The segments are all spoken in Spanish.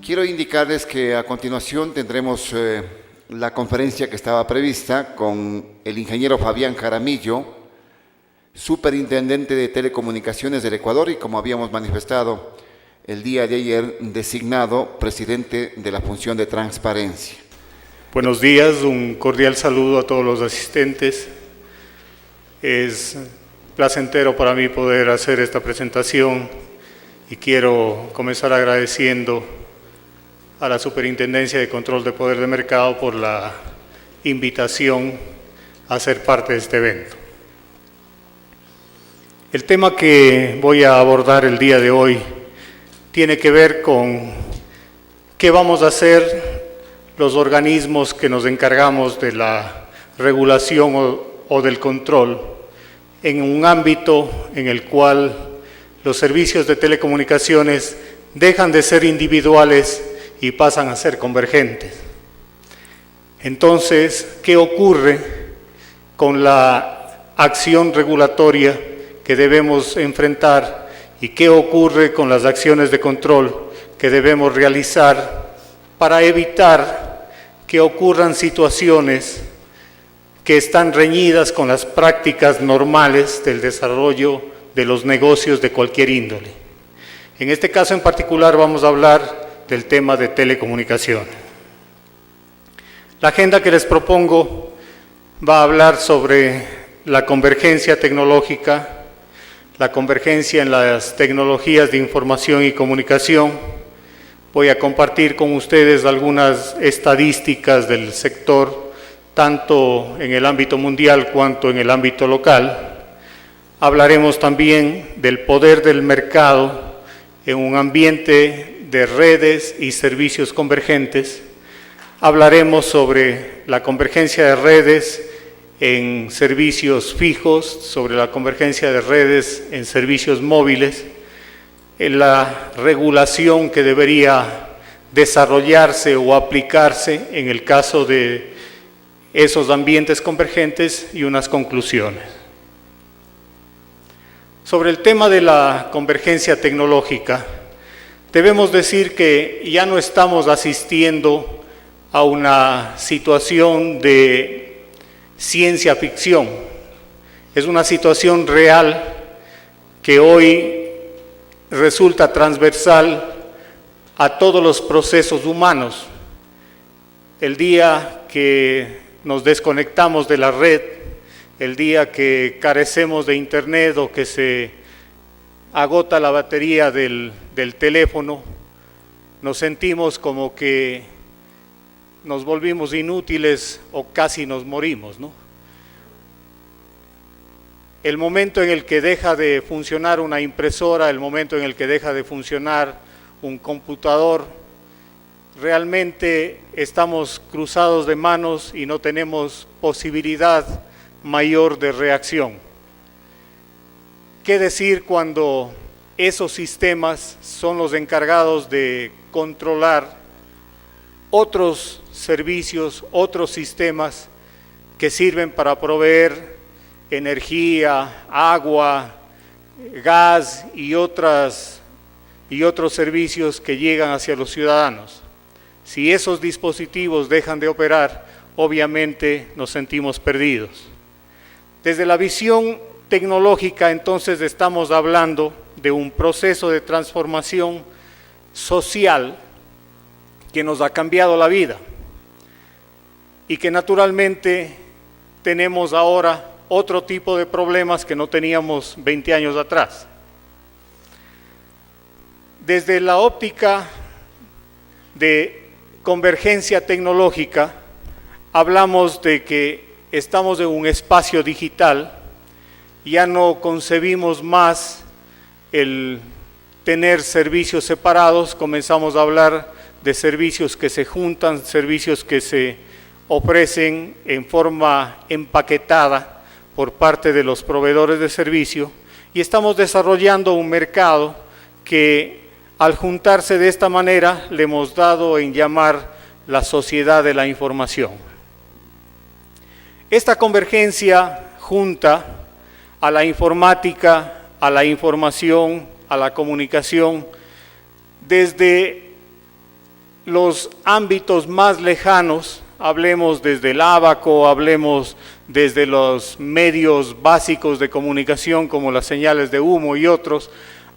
Quiero indicarles que a continuación tendremos la conferencia que estaba prevista con el ingeniero Fabián Jaramillo, superintendente de Telecomunicaciones del Ecuador y, como habíamos manifestado el día de ayer, designado presidente de la función de transparencia. Buenos días, un cordial saludo a todos los asistentes. Es placentero para mí poder hacer esta presentación y quiero comenzar agradeciendo a la Superintendencia de Control de Poder de Mercado por la invitación a ser parte de este evento. El tema que voy a abordar el día de hoy tiene que ver con qué vamos a hacer los organismos que nos encargamos de la regulación o del control en un ámbito en el cual los servicios de telecomunicaciones dejan de ser individuales y pasan a ser convergentes. Entonces, ¿qué ocurre con la acción regulatoria que debemos enfrentar y qué ocurre con las acciones de control que debemos realizar para evitar que ocurran situaciones que están reñidas con las prácticas normales del desarrollo de los negocios de cualquier índole? En este caso en particular vamos a hablar del tema de telecomunicaciones. La agenda que les propongo va a hablar sobre la convergencia tecnológica, la convergencia en las tecnologías de información y comunicación. Voy a compartir con ustedes algunas estadísticas del sector, tanto en el ámbito mundial cuanto en el ámbito local. Hablaremos también del poder del mercado en un ambiente de redes y servicios convergentes. Hablaremos sobre la convergencia de redes en servicios fijos, sobre la convergencia de redes en servicios móviles, en la regulación que debería desarrollarse o aplicarse en el caso de esos ambientes convergentes y unas conclusiones. Sobre el tema de la convergencia tecnológica, debemos decir que ya no estamos asistiendo a una situación de ciencia ficción. Es una situación real que hoy resulta transversal a todos los procesos humanos. El día que nos desconectamos de la red, el día que carecemos de internet o que se agota la batería del teléfono, nos sentimos como que nos volvimos inútiles o casi nos morimos, ¿no? El momento en el que deja de funcionar una impresora, el momento en el que deja de funcionar un computador, realmente estamos cruzados de manos y no tenemos posibilidad mayor de reacción. ¿Qué decir cuando esos sistemas son los encargados de controlar otros servicios, otros sistemas que sirven para proveer energía, agua, gas y otros servicios que llegan hacia los ciudadanos? Si esos dispositivos dejan de operar, obviamente nos sentimos perdidos. Desde la visión tecnológica, entonces, estamos hablando de un proceso de transformación social que nos ha cambiado la vida y que naturalmente tenemos ahora otro tipo de problemas que no teníamos 20 años atrás. Desde la óptica de convergencia tecnológica, hablamos de que estamos en un espacio digital. Ya no concebimos más el tener servicios separados, comenzamos a hablar de servicios que se juntan, servicios que se ofrecen en forma empaquetada por parte de los proveedores de servicio, y estamos desarrollando un mercado que, al juntarse de esta manera, le hemos dado en llamar la sociedad de la información. Esta convergencia junta a la informática, a la información, a la comunicación, desde los ámbitos más lejanos, hablemos desde el ábaco, hablemos desde los medios básicos de comunicación como las señales de humo y otros,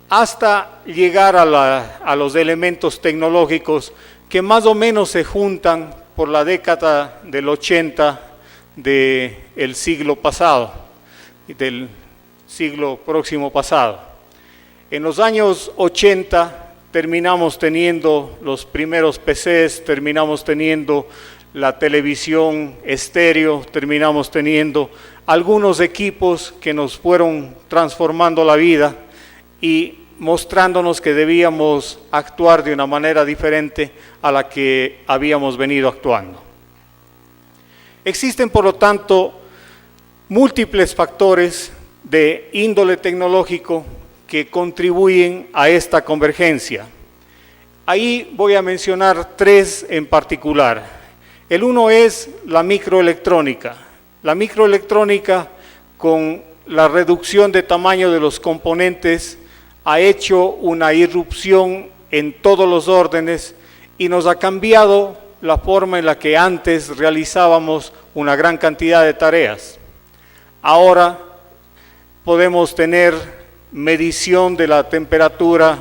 hasta llegar a los elementos tecnológicos que más o menos se juntan por la década del 80 del siglo pasado, del siglo próximo pasado. En los años 80 terminamos teniendo los primeros PCs, terminamos teniendo la televisión estéreo, terminamos teniendo algunos equipos que nos fueron transformando la vida y mostrándonos que debíamos actuar de una manera diferente a la que habíamos venido actuando. Existen, por lo tanto, múltiples factores de índole tecnológico que contribuyen a esta convergencia. Ahí voy a mencionar tres en particular. El uno es la microelectrónica. La microelectrónica, con la reducción de tamaño de los componentes, ha hecho una irrupción en todos los órdenes y nos ha cambiado la forma en la que antes realizábamos una gran cantidad de tareas. Ahora podemos tener medición de la temperatura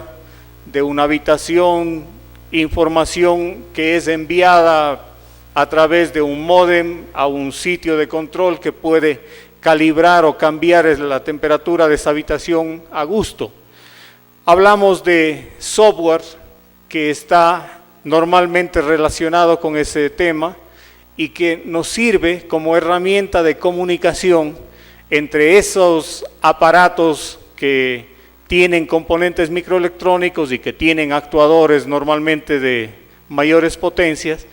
de una habitación, información que es enviada a través de un módem a un sitio de control que puede calibrar o cambiar la temperatura de esa habitación a gusto. Hablamos de software que está normalmente relacionado con ese tema y que nos sirve como herramienta de comunicación entre esos aparatos que tienen componentes microelectrónicos y que tienen actuadores normalmente de mayores potencias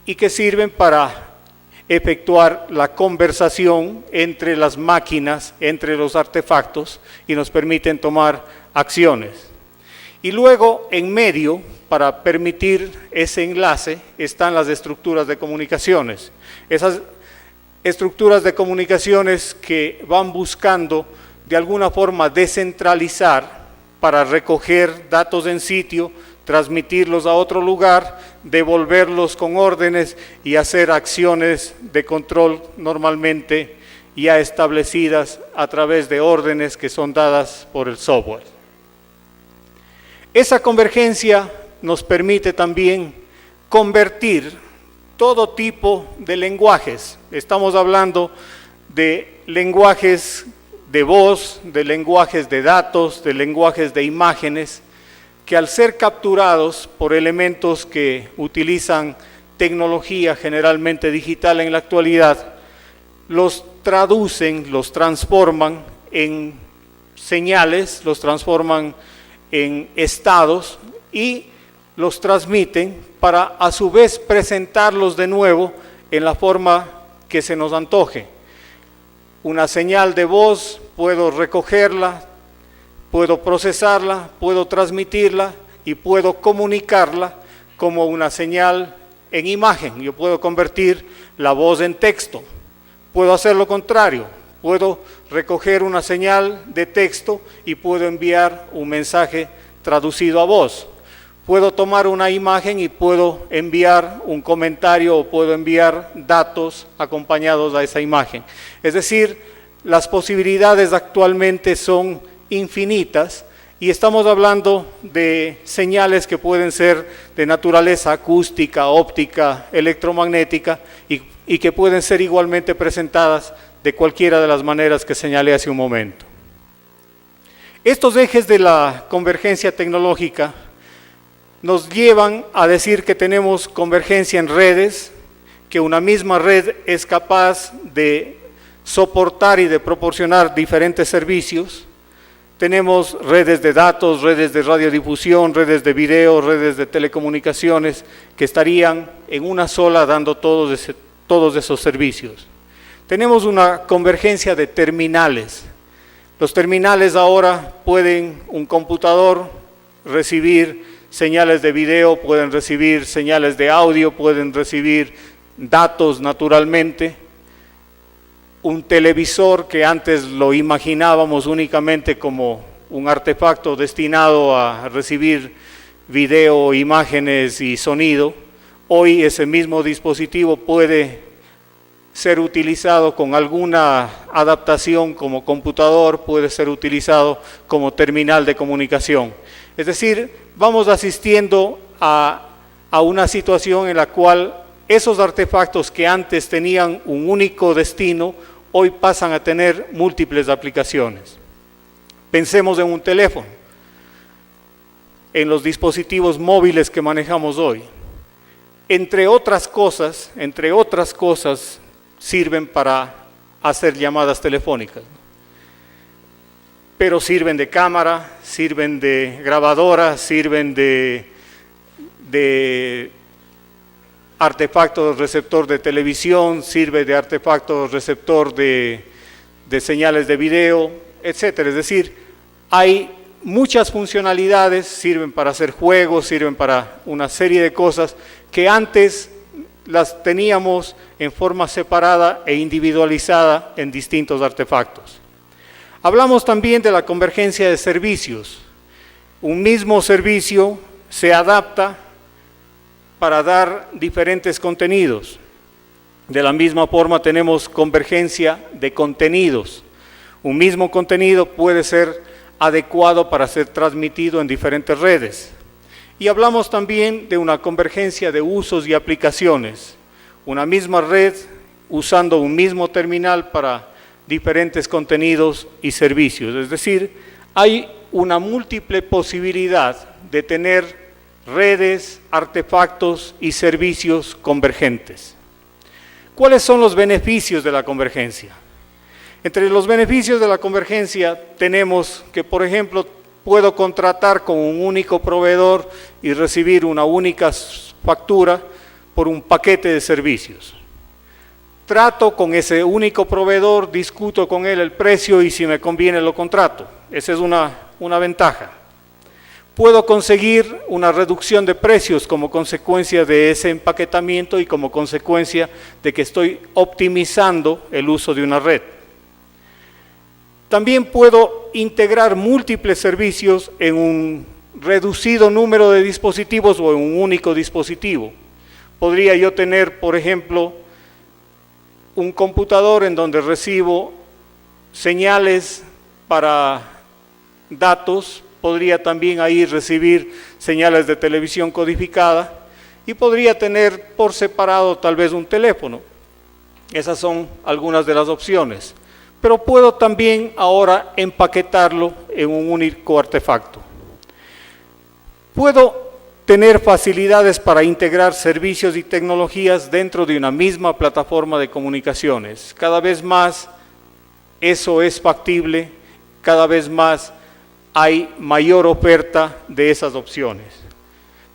y que sirven para efectuar la conversación entre las máquinas, entre los artefactos y nos permiten tomar acciones. Y luego en medio, para permitir ese enlace, están las estructuras de comunicaciones. Esas estructuras de comunicaciones que van buscando de alguna forma descentralizar para recoger datos en sitio, transmitirlos a otro lugar, devolverlos con órdenes y hacer acciones de control normalmente ya establecidas a través de órdenes que son dadas por el software. Esa convergencia nos permite también convertir todo tipo de lenguajes. Estamos hablando de lenguajes de voz, de lenguajes de datos, de lenguajes de imágenes, que al ser capturados por elementos que utilizan tecnología generalmente digital en la actualidad, los traducen, los transforman en señales, los transforman en estados y los transmiten para a su vez presentarlos de nuevo en la forma que se nos antoje. Una señal de voz, puedo recogerla, puedo procesarla, puedo transmitirla y puedo comunicarla como una señal en imagen. Yo puedo convertir la voz en texto. Puedo hacer lo contrario. Puedo recoger una señal de texto y puedo enviar un mensaje traducido a voz. Puedo tomar una imagen y puedo enviar un comentario o puedo enviar datos acompañados a esa imagen. Es decir, las posibilidades actualmente son infinitas y estamos hablando de señales que pueden ser de naturaleza acústica, óptica, electromagnética y que pueden ser igualmente presentadas de cualquiera de las maneras que señalé hace un momento. Estos ejes de la convergencia tecnológica nos llevan a decir que tenemos convergencia en redes, que una misma red es capaz de soportar y de proporcionar diferentes servicios. Tenemos redes de datos, redes de radiodifusión, redes de video, redes de telecomunicaciones que estarían en una sola dando todos esos servicios. Tenemos una convergencia de terminales. Los terminales ahora pueden, un computador, recibir señales de video, pueden recibir señales de audio, pueden recibir datos naturalmente. Un televisor que antes lo imaginábamos únicamente como un artefacto destinado a recibir video, imágenes y sonido. Hoy ese mismo dispositivo puede ser utilizado con alguna adaptación como computador, puede ser utilizado como terminal de comunicación. Es decir, vamos asistiendo a una situación en la cual esos artefactos que antes tenían un único destino, hoy pasan a tener múltiples aplicaciones. Pensemos en un teléfono, en los dispositivos móviles que manejamos hoy. Entre otras cosas, sirven para hacer llamadas telefónicas, pero sirven de cámara, sirven de grabadora, sirven de artefacto receptor de televisión, sirve de artefacto receptor de señales de video, etcétera. Es decir, hay muchas funcionalidades, sirven para hacer juegos, sirven para una serie de cosas que antes las teníamos en forma separada e individualizada en distintos artefactos. Hablamos también de la convergencia de servicios. Un mismo servicio se adapta para dar diferentes contenidos. De la misma forma tenemos convergencia de contenidos. Un mismo contenido puede ser adecuado para ser transmitido en diferentes redes. Y hablamos también de una convergencia de usos y aplicaciones. Una misma red usando un mismo terminal para diferentes contenidos y servicios. Es decir, hay una múltiple posibilidad de tener redes, artefactos y servicios convergentes. ¿Cuáles son los beneficios de la convergencia? Entre los beneficios de la convergencia tenemos que, por ejemplo, puedo contratar con un único proveedor y recibir una única factura por un paquete de servicios. Trato con ese único proveedor, discuto con él el precio y si me conviene lo contrato. Esa es una ventaja. Puedo conseguir una reducción de precios como consecuencia de ese empaquetamiento y como consecuencia de que estoy optimizando el uso de una red. También puedo integrar múltiples servicios en un reducido número de dispositivos o en un único dispositivo. Podría yo tener, por ejemplo, un computador en donde recibo señales para datos, podría también ahí recibir señales de televisión codificada y podría tener por separado tal vez un teléfono. Esas son algunas de las opciones. Pero puedo también ahora empaquetarlo en un único artefacto. Puedo tener facilidades para integrar servicios y tecnologías dentro de una misma plataforma de comunicaciones. Cada vez más eso es factible, cada vez más hay mayor oferta de esas opciones.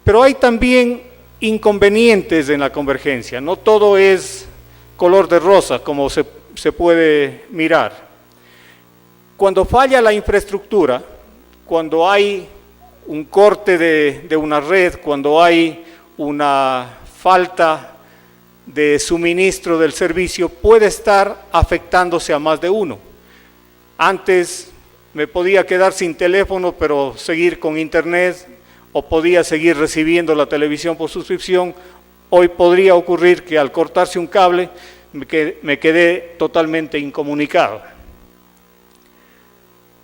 Pero hay también inconvenientes en la convergencia. No todo es color de rosa, como se puede mirar. Cuando falla la infraestructura, cuando hay un corte de una red, cuando hay una falta de suministro del servicio, puede estar afectándose a más de uno. Antes me podía quedar sin teléfono, pero seguir con internet, o podía seguir recibiendo la televisión por suscripción. Hoy podría ocurrir que al cortarse un cable, me quedé totalmente incomunicado.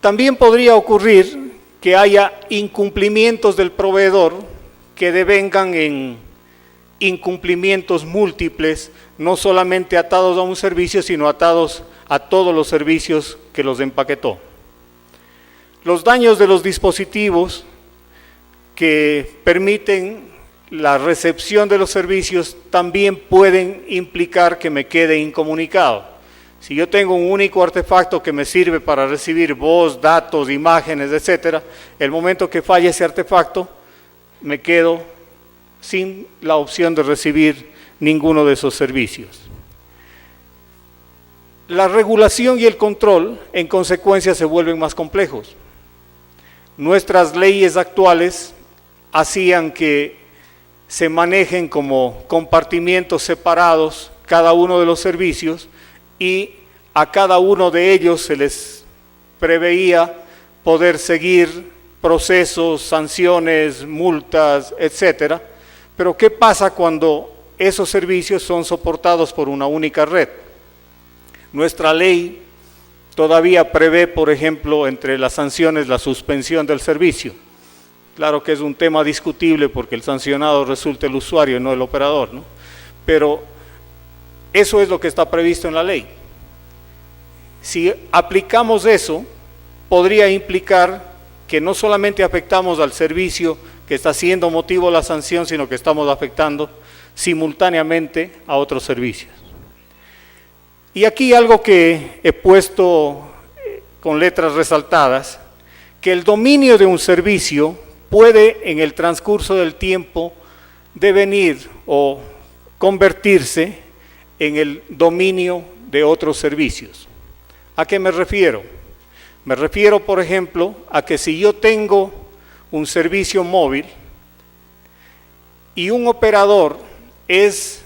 También podría ocurrir que haya incumplimientos del proveedor que devengan en incumplimientos múltiples, no solamente atados a un servicio, sino atados a todos los servicios que los empaquetó. Los daños de los dispositivos que permiten la recepción de los servicios también pueden implicar que me quede incomunicado. Si yo tengo un único artefacto que me sirve para recibir voz, datos, imágenes, etcétera, el momento que falle ese artefacto, me quedo sin la opción de recibir ninguno de esos servicios. La regulación y el control, en consecuencia, se vuelven más complejos. Nuestras leyes actuales hacían que se manejen como compartimientos separados cada uno de los servicios y a cada uno de ellos se les preveía poder seguir procesos, sanciones, multas, etcétera. Pero ¿qué pasa cuando esos servicios son soportados por una única red? Nuestra ley todavía prevé, por ejemplo, entre las sanciones, la suspensión del servicio. Claro que es un tema discutible porque el sancionado resulta el usuario y no el operador, ¿no? Pero eso es lo que está previsto en la ley. Si aplicamos eso, podría implicar que no solamente afectamos al servicio que está siendo motivo de la sanción, sino que estamos afectando simultáneamente a otros servicios. Y aquí algo que he puesto con letras resaltadas, que el dominio de un servicio puede en el transcurso del tiempo devenir o convertirse en el dominio de otros servicios. ¿A qué me refiero? Me refiero, por ejemplo, a que si yo tengo un servicio móvil y un operador es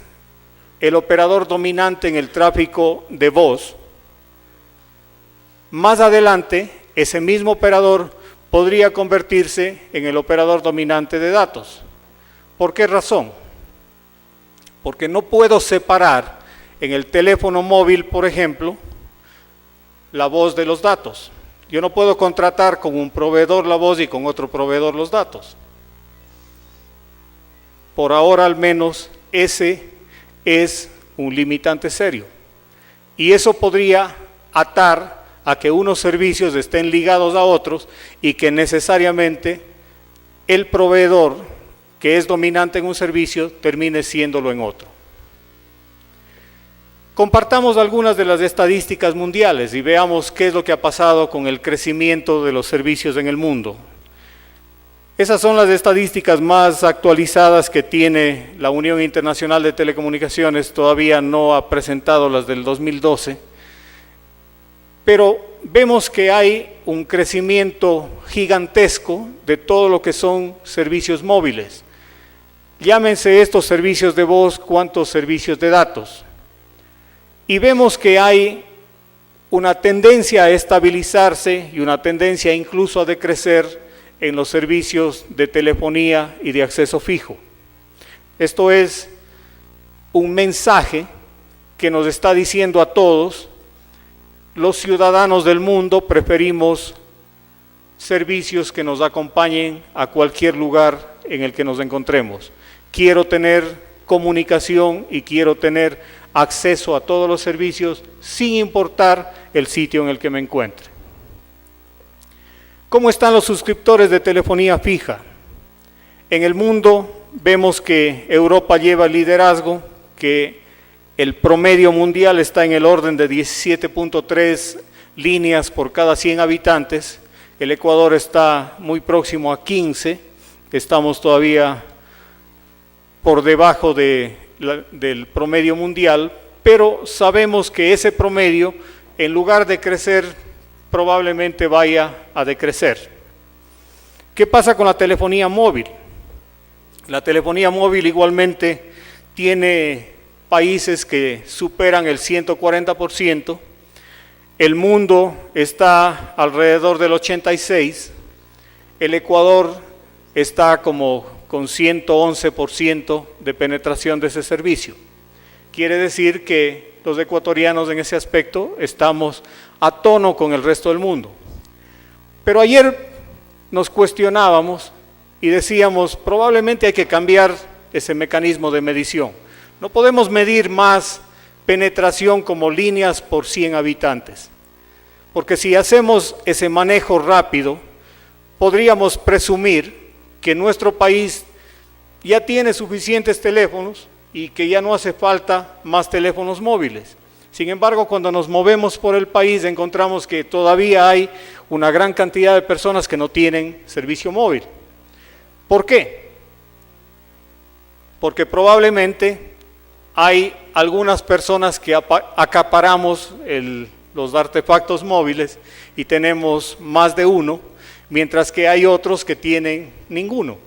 el operador dominante en el tráfico de voz, más adelante ese mismo operador podría convertirse en el operador dominante de datos. ¿Por qué razón? Porque no puedo separar en el teléfono móvil, por ejemplo, la voz de los datos. Yo no puedo contratar con un proveedor la voz y con otro proveedor los datos. Por ahora al menos ese es un limitante serio. Y eso podría atar a que unos servicios estén ligados a otros y que necesariamente el proveedor que es dominante en un servicio termine siéndolo en otro. Compartamos algunas de las estadísticas mundiales y veamos qué es lo que ha pasado con el crecimiento de los servicios en el mundo. Esas son las estadísticas más actualizadas que tiene la Unión Internacional de Telecomunicaciones, todavía no ha presentado las del 2012, pero vemos que hay un crecimiento gigantesco de todo lo que son servicios móviles. Llámense estos servicios de voz, cuantos servicios de datos. Y vemos que hay una tendencia a estabilizarse y una tendencia incluso a decrecer en los servicios de telefonía y de acceso fijo. Esto es un mensaje que nos está diciendo a todos, los ciudadanos del mundo preferimos servicios que nos acompañen a cualquier lugar en el que nos encontremos. Quiero tener comunicación y quiero tener acceso a todos los servicios sin importar el sitio en el que me encuentre. ¿Cómo están los suscriptores de telefonía fija? En el mundo vemos que Europa lleva el liderazgo, que el promedio mundial está en el orden de 17.3 líneas por cada 100 habitantes. El Ecuador está muy próximo a 15, estamos todavía por debajo del promedio mundial, pero sabemos que ese promedio, en lugar de crecer, probablemente vaya a decrecer. ¿Qué pasa con la telefonía móvil? La telefonía móvil igualmente tiene países que superan el 140%, el mundo está alrededor del 86%, el Ecuador está como con 111% de penetración de ese servicio. Quiere decir que los ecuatorianos en ese aspecto estamos a tono con el resto del mundo. Pero ayer nos cuestionábamos y decíamos, probablemente hay que cambiar ese mecanismo de medición. No podemos medir más penetración como líneas por 100 habitantes, porque si hacemos ese manejo rápido, podríamos presumir que nuestro país ya tiene suficientes teléfonos y que ya no hace falta más teléfonos móviles. Sin embargo, cuando nos movemos por el país encontramos que todavía hay una gran cantidad de personas que no tienen servicio móvil. ¿Por qué? Porque probablemente hay algunas personas que acaparamos los artefactos móviles y tenemos más de uno, mientras que hay otros que tienen ninguno.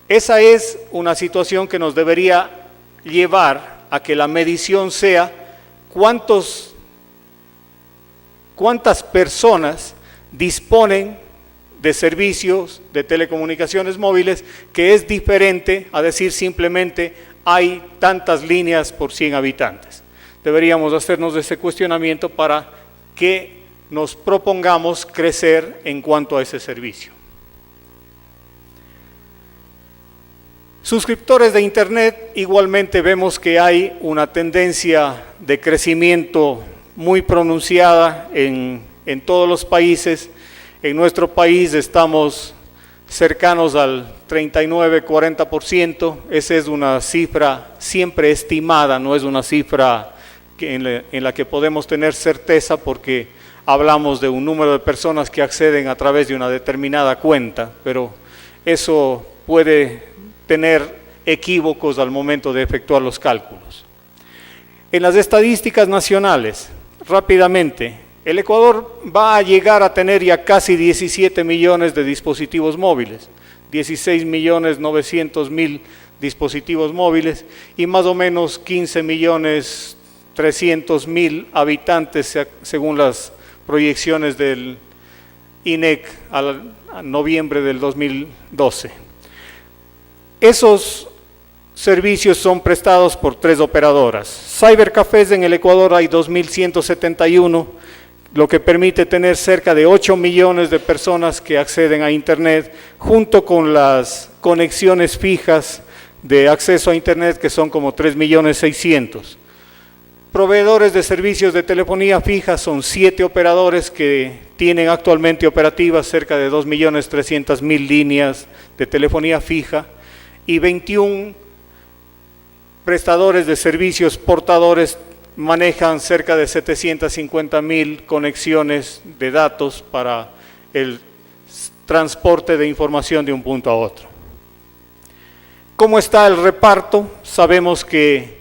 Esa es una situación que nos debería llevar a que la medición sea cuántas personas disponen de servicios de telecomunicaciones móviles, que es diferente a decir simplemente hay tantas líneas por 100 habitantes. Deberíamos hacernos ese cuestionamiento para que nos propongamos crecer en cuanto a ese servicio. Suscriptores de Internet, igualmente vemos que hay una tendencia de crecimiento muy pronunciada en todos los países. En nuestro país estamos cercanos al 39-40%. Esa es una cifra siempre estimada, no es una cifra en la que podemos tener certeza, porque hablamos de un número de personas que acceden a través de una determinada cuenta, pero eso puede tener equívocos al momento de efectuar los cálculos. En las estadísticas nacionales, rápidamente, el Ecuador va a llegar a tener ya casi 17 millones de dispositivos móviles, 16.900.000 dispositivos móviles y más o menos 15.300.000 habitantes según las proyecciones del INEC a noviembre del 2012. Esos servicios son prestados por 3 operadoras. Cybercafés en el Ecuador hay 2.171, lo que permite tener cerca de 8 millones de personas que acceden a Internet, junto con las conexiones fijas de acceso a Internet, que son como 3.600.000. Proveedores de servicios de telefonía fija son 7 operadores que tienen actualmente operativas cerca de 2.300.000 líneas de telefonía fija y 21 prestadores de servicios portadores manejan cerca de 750.000 conexiones de datos para el transporte de información de un punto a otro. ¿Cómo está el reparto? Sabemos que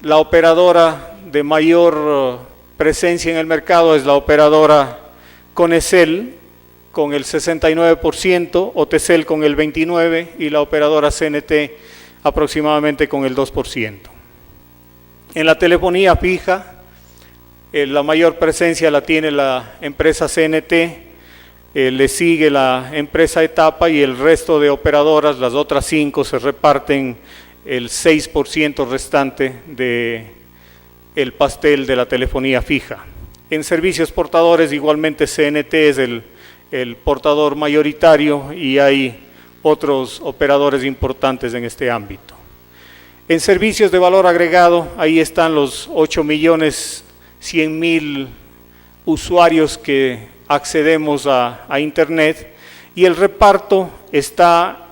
la operadora de mayor presencia en el mercado es la operadora Conecel con el 69%, Otecel con el 29% y la operadora CNT aproximadamente con el 2%. En la telefonía fija, la mayor presencia la tiene la empresa CNT, le sigue la empresa Etapa y el resto de operadoras, las otras 5, se reparten el 6% restante del pastel de la telefonía fija. En servicios portadores igualmente CNT es el portador mayoritario y hay otros operadores importantes en este ámbito. En servicios de valor agregado, ahí están los 8.100.000 usuarios que accedemos a Internet y el reparto está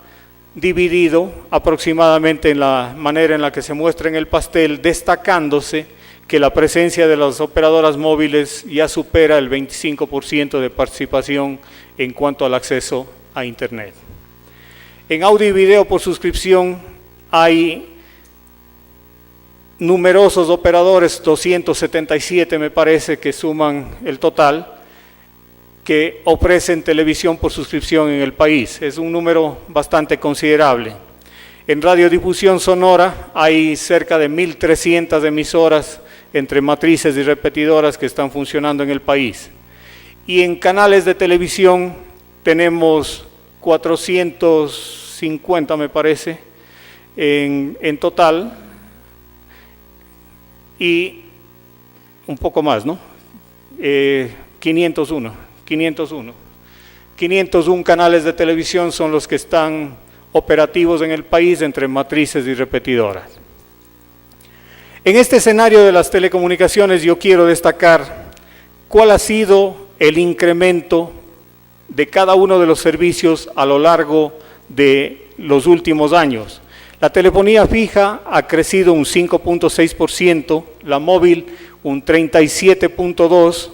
dividido aproximadamente en la manera en la que se muestra en el pastel, destacándose que la presencia de las operadoras móviles ya supera el 25% de participación en cuanto al acceso a Internet. En audio y video por suscripción hay numerosos operadores, 277 me parece que suman el total, que ofrecen televisión por suscripción en el país. Es un número bastante considerable. En radiodifusión sonora hay cerca de 1.300 emisoras entre matrices y repetidoras que están funcionando en el país. Y en canales de televisión tenemos 450 me parece en total, y un poco más, ¿no? 501 canales de televisión son los que están operativos en el país entre matrices y repetidoras. En este escenario de las telecomunicaciones yo quiero destacar cuál ha sido el incremento de cada uno de los servicios a lo largo de los últimos años. La telefonía fija ha crecido un 5.6%, la móvil un 37.2%,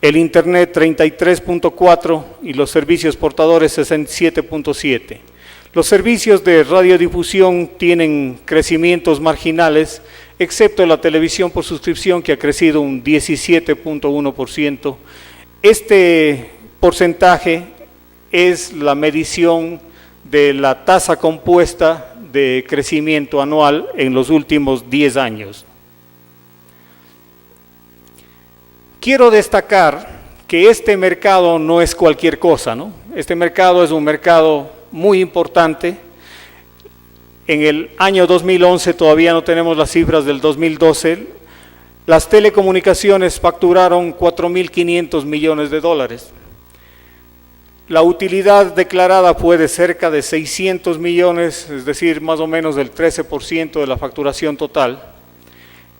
el Internet 33.4% y los servicios portadores 67.7%. Los servicios de radiodifusión tienen crecimientos marginales, excepto la televisión por suscripción que ha crecido un 17.1%. Este porcentaje es la medición de la tasa compuesta de crecimiento anual en los últimos 10 años. Quiero destacar que este mercado no es cualquier cosa, ¿no? Este mercado es un mercado muy importante. En el año 2011, todavía no tenemos las cifras del 2012, las telecomunicaciones facturaron 4.500 millones de dólares. La utilidad declarada fue de cerca de 600 millones, es decir, más o menos del 13% de la facturación total.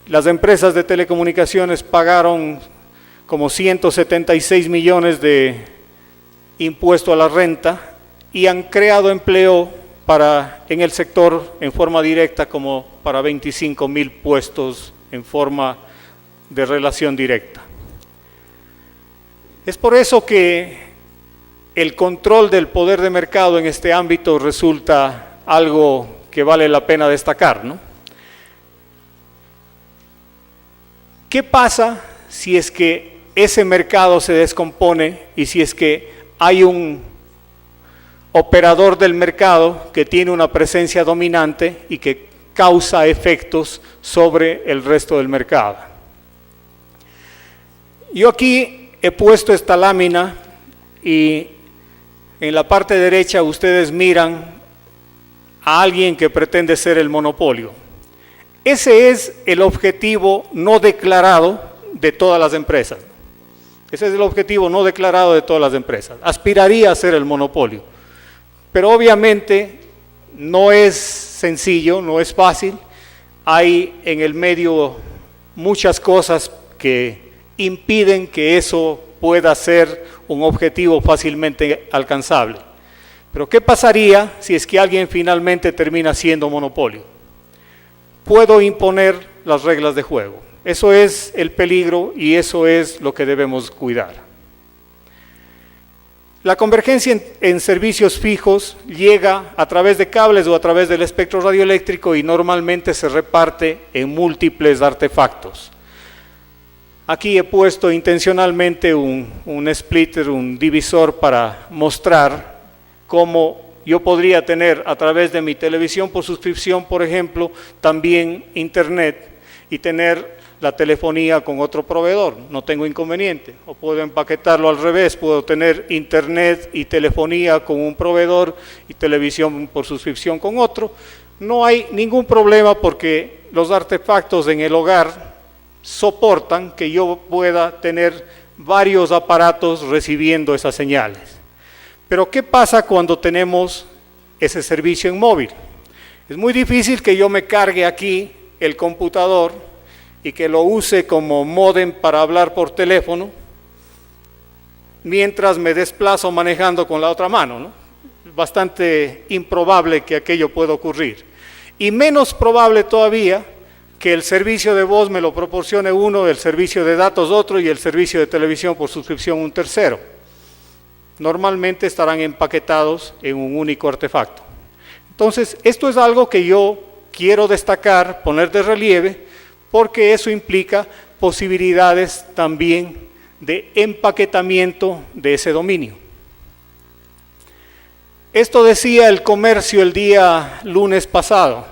Las empresas de telecomunicaciones pagaron como 176 millones de impuesto a la renta y han creado empleo en el sector en forma directa como para 25.000 puestos en forma de relación directa. Es por eso que el control del poder de mercado en este ámbito resulta algo que vale la pena destacar, ¿no? ¿Qué pasa si es que ese mercado se descompone y si es que hay un operador del mercado que tiene una presencia dominante y que causa efectos sobre el resto del mercado? Yo aquí he puesto esta lámina y en la parte derecha ustedes miran a alguien que pretende ser el monopolio. Ese es el objetivo no declarado de todas las empresas. Ese es el objetivo no declarado de todas las empresas. Aspiraría a ser el monopolio. Pero obviamente no es sencillo, no es fácil. Hay en el medio muchas cosas que impiden que eso pueda ser un objetivo fácilmente alcanzable. Pero ¿qué pasaría si es que alguien finalmente termina siendo monopolio? Puedo imponer las reglas de juego. Eso es el peligro y eso es lo que debemos cuidar. La convergencia en servicios fijos llega a través de cables o a través del espectro radioeléctrico y normalmente se reparte en múltiples artefactos. Aquí he puesto intencionalmente un splitter, un divisor para mostrar cómo yo podría tener a través de mi televisión por suscripción, por ejemplo, también internet y tener la telefonía con otro proveedor. No tengo inconveniente. O puedo empaquetarlo al revés, puedo tener internet y telefonía con un proveedor y televisión por suscripción con otro. No hay ningún problema porque los artefactos en el hogar soportan que yo pueda tener varios aparatos recibiendo esas señales. Pero ¿qué pasa cuando tenemos ese servicio en móvil? Es muy difícil que yo me cargue aquí el computador y que lo use como módem para hablar por teléfono mientras me desplazo manejando con la otra mano, ¿no? Es bastante improbable que aquello pueda ocurrir. Y menos probable todavía que el servicio de voz me lo proporcione uno, el servicio de datos otro y el servicio de televisión por suscripción un tercero. Normalmente estarán empaquetados en un único artefacto. Entonces, esto es algo que yo quiero destacar, poner de relieve, porque eso implica posibilidades también de empaquetamiento de ese dominio. Esto decía el comercio el día lunes pasado.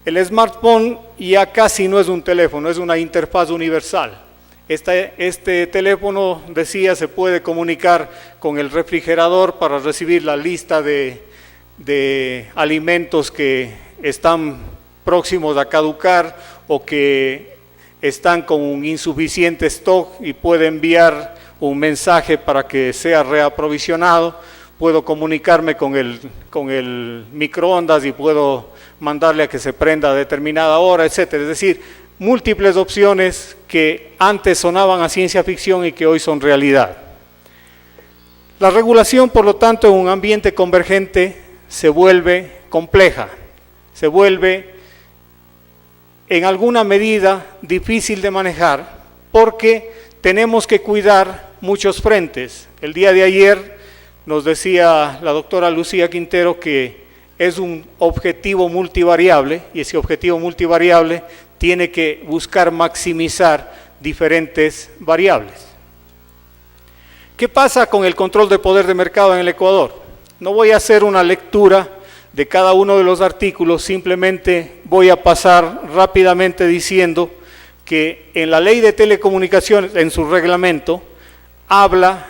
El smartphone ya casi no es un teléfono, es una interfaz universal. Este teléfono, decía, se puede comunicar con el refrigerador para recibir la lista de alimentos que están próximos a caducar o que están con un insuficiente stock y puede enviar un mensaje para que sea reaprovisionado. Puedo comunicarme con el microondas y puedo mandarle a que se prenda a determinada hora, etcétera. Es decir, múltiples opciones que antes sonaban a ciencia ficción y que hoy son realidad. La regulación, por lo tanto, en un ambiente convergente se vuelve compleja, se vuelve en alguna medida difícil de manejar porque tenemos que cuidar muchos frentes. El día de ayer nos decía la doctora Lucía Quintero que es un objetivo multivariable y ese objetivo multivariable tiene que buscar maximizar diferentes variables. ¿Qué pasa con el control de poder de mercado en el Ecuador? No voy a hacer una lectura de cada uno de los artículos, simplemente voy a pasar rápidamente diciendo que en la ley de telecomunicaciones, en su reglamento, habla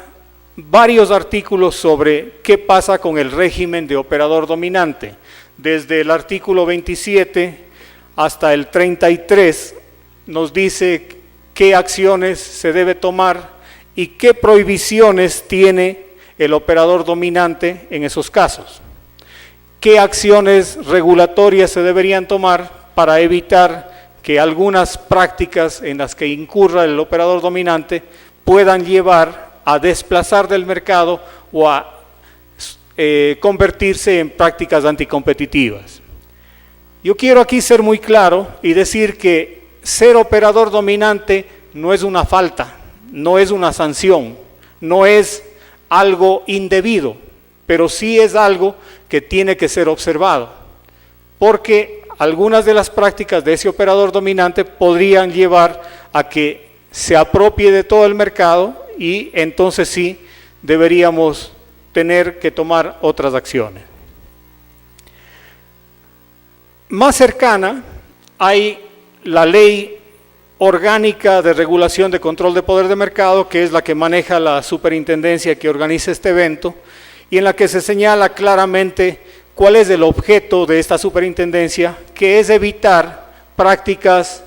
varios artículos sobre qué pasa con el régimen de operador dominante. Desde el artículo 27 hasta el 33 nos dice qué acciones se debe tomar y qué prohibiciones tiene el operador dominante en esos casos. ¿Qué acciones regulatorias se deberían tomar para evitar que algunas prácticas en las que incurra el operador dominante puedan llevar a desplazar del mercado o a convertirse en prácticas anticompetitivas? Yo quiero aquí ser muy claro y decir que ser operador dominante no es una falta, no es una sanción, no es algo indebido, pero sí es algo que tiene que ser observado, porque algunas de las prácticas de ese operador dominante podrían llevar a que se apropie de todo el mercado y entonces sí deberíamos tener que tomar otras acciones. Más cercana hay la Ley Orgánica de Regulación de Control de Poder de Mercado, que es la que maneja la superintendencia que organiza este evento, y en la que se señala claramente cuál es el objeto de esta superintendencia, que es evitar prácticas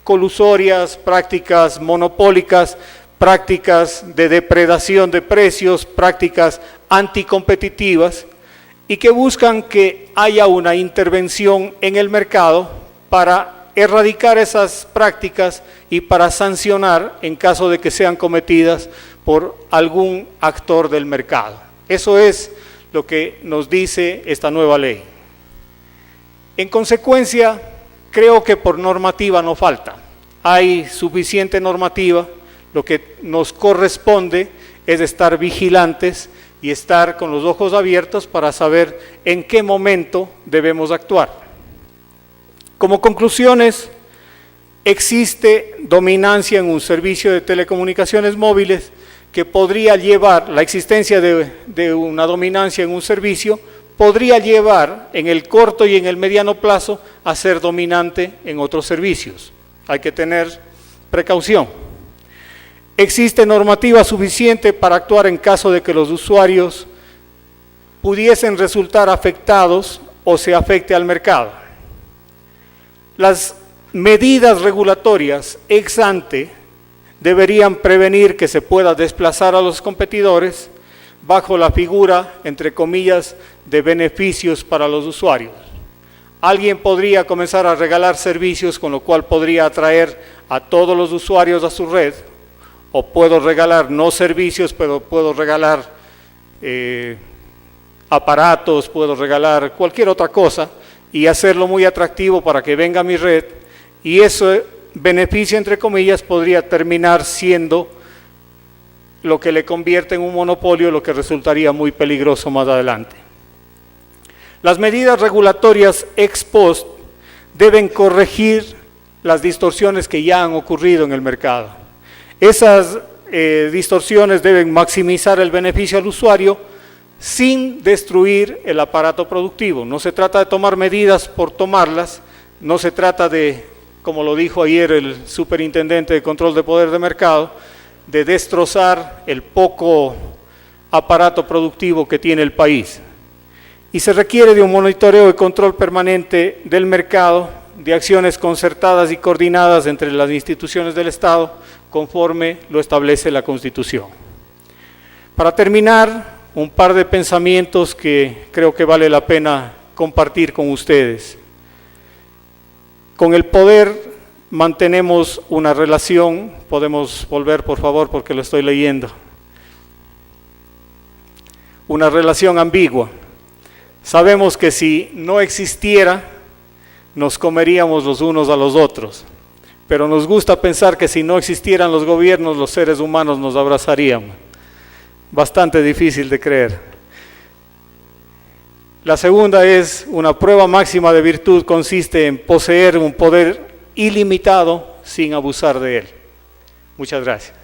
colusorias, prácticas monopólicas, prácticas de depredación de precios, prácticas anticompetitivas, y que buscan que haya una intervención en el mercado para erradicar esas prácticas y para sancionar en caso de que sean cometidas por algún actor del mercado. Eso es lo que nos dice esta nueva ley. En consecuencia, creo que por normativa no falta. Hay suficiente normativa. Lo que nos corresponde es estar vigilantes y estar con los ojos abiertos para saber en qué momento debemos actuar. Como conclusiones, existe dominancia en un servicio de telecomunicaciones móviles que podría llevar, la existencia de una dominancia en un servicio, podría llevar en el corto y en el mediano plazo a ser dominante en otros servicios. Hay que tener precaución. Existe normativa suficiente para actuar en caso de que los usuarios pudiesen resultar afectados o se afecte al mercado. Las medidas regulatorias ex ante deberían prevenir que se pueda desplazar a los competidores bajo la figura, entre comillas, de beneficios para los usuarios. Alguien podría comenzar a regalar servicios, con lo cual podría atraer a todos los usuarios a su red, o puedo regalar no servicios, pero puedo regalar aparatos, puedo regalar cualquier otra cosa y hacerlo muy atractivo para que venga a mi red, y ese beneficio, entre comillas, podría terminar siendo lo que le convierte en un monopolio, lo que resultaría muy peligroso más adelante. Las medidas regulatorias ex post deben corregir las distorsiones que ya han ocurrido en el mercado. Esas distorsiones deben maximizar el beneficio al usuario sin destruir el aparato productivo. No se trata de tomar medidas por tomarlas, no se trata de, como lo dijo ayer el superintendente de control de poder de mercado, de destrozar el poco aparato productivo que tiene el país. Y se requiere de un monitoreo y control permanente del mercado, de acciones concertadas y coordinadas entre las instituciones del Estado, conforme lo establece la Constitución. Para terminar, un par de pensamientos que creo que vale la pena compartir con ustedes. Con el poder mantenemos una relación, podemos volver por favor porque lo estoy leyendo, una relación ambigua. Sabemos que si no existiera, nos comeríamos los unos a los otros, pero nos gusta pensar que si no existieran los gobiernos, los seres humanos nos abrazaríamos. Bastante difícil de creer. La segunda es, una prueba máxima de virtud consiste en poseer un poder ilimitado sin abusar de él. Muchas gracias.